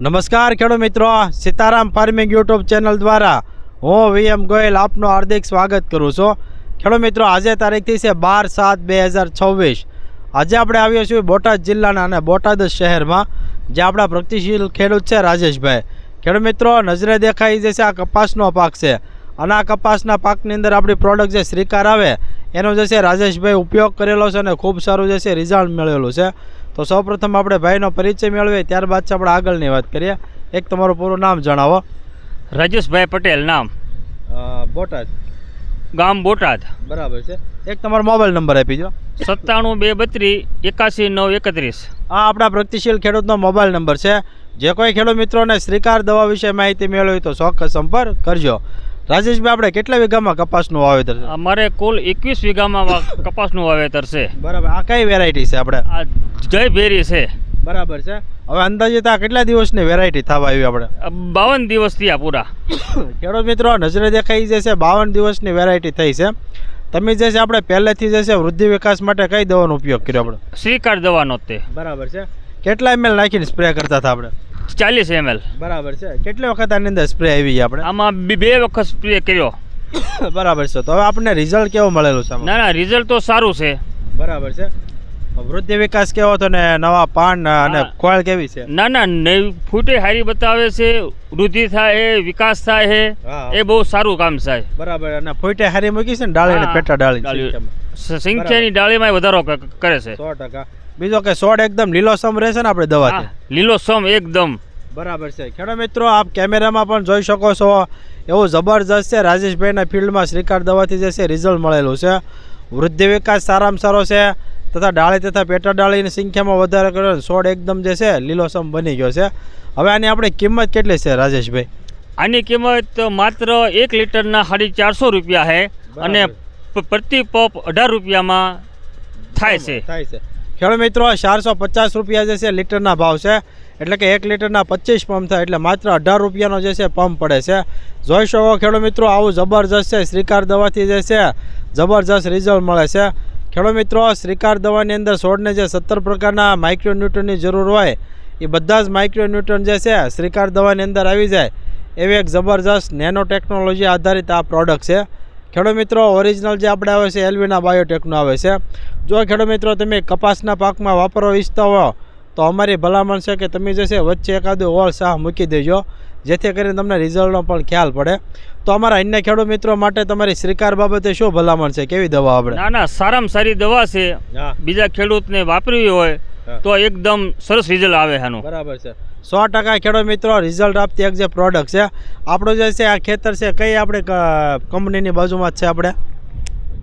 નમસ્કાર ખેડૂત મિત્રો, સીતારામ ફાર્મિંગ યુટ્યુબ ચેનલ દ્વારા હું વીએમ ગોયલ આપનું હાર્દિક સ્વાગત કરું છું। ખેડૂત મિત્રો, આજે તારીખથી છે 12/7/2026। આજે આપણે આવ્યો છીએ બોટાદ જિલ્લાના અને બોટાદ શહેરમાં, જે આપણા પ્રગતિશીલ ખેડૂત છે રાજેશભાઈ। ખેડૂત મિત્રો, નજરે દેખાઈ જશે આ કપાસનો પાક છે અને આ કપાસના પાકની અંદર આપણી પ્રોડક્ટ જે શ્રીકાર આવે એનો જે છે રાજેશભાઈ ઉપયોગ કરેલો છે અને ખૂબ સારું જે છે રિઝલ્ટ મળેલું છે। તો સૌપ્રથમ આપણે ભાઈનો પરિચય મેળવીએ, ત્યારબાદ છે આપણે આગળની વાત કરીએ। એક તમારું પૂરું નામ જણાવો। રાજેશભાઈ પટેલ નામ, બોટાદ, ગામ બોટાદ। બરાબર છે। એક તમારો મોબાઈલ નંબર આપી દો। 97 232 81 931। આ આપણા પ્રગતિશીલ ખેડૂતનો મોબાઈલ નંબર છે। જે કોઈ ખેડૂત મિત્રોને શ્રીકાર દવા વિશે માહિતી મેળવી તો ચોક્કસ સંપર્ક કરજો। રાજેશભાઈ, આપણે કેટલા વીઘામાં કપાસનું વાવેતર છે? અમારે કુલ 21 વીઘામાં કપાસનું વાવેતર છે। બરાબર। આ કઈ વેરાયટી છે આપણે? આ જય ભેરી છે। બરાબર છે। હવે અંદાજિત આ કેટલા દિવસની વેરાયટી થવા આવી આપણે? 52 દિવસ થયા પૂરા। ખેડૂત મિત્રો, નજરે દેખાઈ જશે 52 દિવસની વેરાયટી થઈ છે। તમે જે છે આપણે પહેલેથી જે છે વૃદ્ધિ વિકાસ માટે કઈ દવાનો ઉપયોગ કર્યો આપણે? શ્રીકાર દવાનો તે। બરાબર છે। કેટલા ml નાખીને સ્પ્રે કરતા હતા આપણે? 40 ml। બરાબર છે। કેટલી વખત આની અંદર સ્પ્રે આવી આપણે? આમાં 2 વખત સ્પ્રે કર્યો। બરાબર છે। તો હવે આપણને રિઝલ્ટ કેવું મળેલું છે? ના, રિઝલ્ટ તો સારું છે। બરાબર છે। વૃદ્ધિ વિકાસ કેવો હતો ને નવા પાન અને ખોળ કેવી છે? ના, ફૂટે હારી બતાવે છે, વૃદ્ધિ થાય, વિકાસ થાય, એ બહુ સારું કામ છે। બરાબર। અને ફૂટે હારી મૂકી છે ને ડાળી ને પેટા ડાળી સંખ્યાની ડાળીમાં વધારો કરે છે 100%। બીજો કે છોડ એકદમ લીલોસમ રહેશે ને આપણે દવાથી? લીલોસમ એકદમ। બરાબર છે। ખેડૂત મિત્રો, આપ કેમેરામાં પણ જોઈ શકો છો, એવું જબરજસ્ત છે રાજેશભાઈના ફિલ્ડમાં શ્રીકાર દવાથી જે છે રિઝલ્ટ મળેલું છે। વૃદ્ધિ વિકાસ સારામાં સારો છે, તથા ડાળી તથા પેટા ડાળીની સંખ્યામાં વધારો કર્યો, છોડ એકદમ જે છે લીલોસમ બની ગયો છે। હવે આની આપણે કિંમત કેટલી છે રાજેશભાઈ? આની કિંમત માત્ર 1 લીટરના 450 રૂપિયા છે અને પ્રતિ પંપ 18 રૂપિયામાં થાય છે। ખેડૂત મિત્રો, 450 રૂપિયા જે છે લીટરના ભાવ છે, એટલે કે 1 લીટરના 25 પંપ થાય, એટલે માત્ર 18 રૂપિયાનો જે છે પંપ પડે છે। જોઈ શકો ખેડૂત મિત્રો, આવું જબરજસ્ત છે શ્રીકાર દવાથી જે છે જબરજસ્ત રિઝલ્ટ મળે છે। ખેડૂત મિત્રો, શ્રીકાર દવાની અંદર છોડને જે 17 પ્રકારના માઇક્રોન્યુટ્રનની જરૂર હોય એ બધા જ માઇક્રોન્યુટ્રન જે છે શ્રીકાર દવાની અંદર આવી જાય એવી એક જબરજસ્ત નેનો ટેકનોલોજી આધારિત આ પ્રોડક્ટ છે। ખેડૂત મિત્રો, ઓરિજિનલ જે આપણે આવે છે એલ્વિના બાયોટેકનો આવે છે। જો ખેડૂત મિત્રો તમે કપાસના પાકમાં વાપરવા ઈચ્છતા હો તો અમારી ભલામણ છે કે તમે જે છે વચ્ચે એકાદું ઓળ શાહ મૂકી દેજો, જેથી કરીને તમને રિઝલ્ટનો પણ ખ્યાલ પડે। તો અમારા અન્ય ખેડૂત મિત્રો માટે તમારી શ્રીકાર બાબતે શું ભલામણ છે? કેવી દવા આપણે? ના, સારામાં સારી દવા છે। બીજા ખેડૂતને વાપરવી હોય તો એકદમ સરસ રિઝલ્ટ આવે એનું। બરાબર છે। 100% ખેડૂત મિત્રો, રિઝલ્ટ આપતી એક જે પ્રોડક્ટ છે આપણું જે છે આ ખેતર છે કઈ આપણે કંપનીની બાજુમાં જ છે આપણે?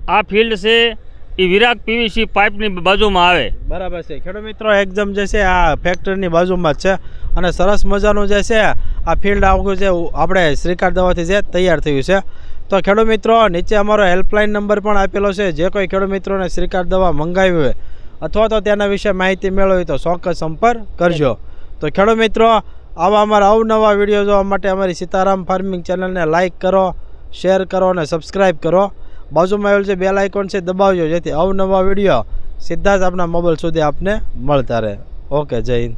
આ ફિલ્ડ છે એ વિરાગ પીવીસી પાઇપની બાજુમાં આવે। બરાબર છે। ખેડૂત મિત્રો, એકદમ જે છે આ ફેક્ટરીની બાજુમાં જ છે અને સરસ મજાનું જે છે આ ફિલ્ડ આખું છે આપણે શ્રીકાર દવાથી જે તૈયાર થયું છે। તો ખેડૂત મિત્રો, નીચે અમારો હેલ્પલાઇન નંબર પણ આપેલો છે। જે કોઈ ખેડૂત મિત્રોને શ્રીકાર દવા મંગાવી હોય અથવા તો તેના વિશે માહિતી મેળવી તો ચોક્કસ સંપર્ક કરજો। તો ખેડૂત મિત્રો, આવા અમારા અવનવા વિડીયો જોવા માટે અમારી સીતારામ ફાર્મિંગ ચેનલને લાઇક કરો, શેર કરો અને સબસ્ક્રાઈબ કરો। બાજુમાં આવેલ જે બેલ આઇકોન છે દબાવજો, જેથી અવનવા વિડીયો સીધા જ આપણા મોબાઈલ સુધી આપને મળતા રહે। ઓકે, જય હિન્દ।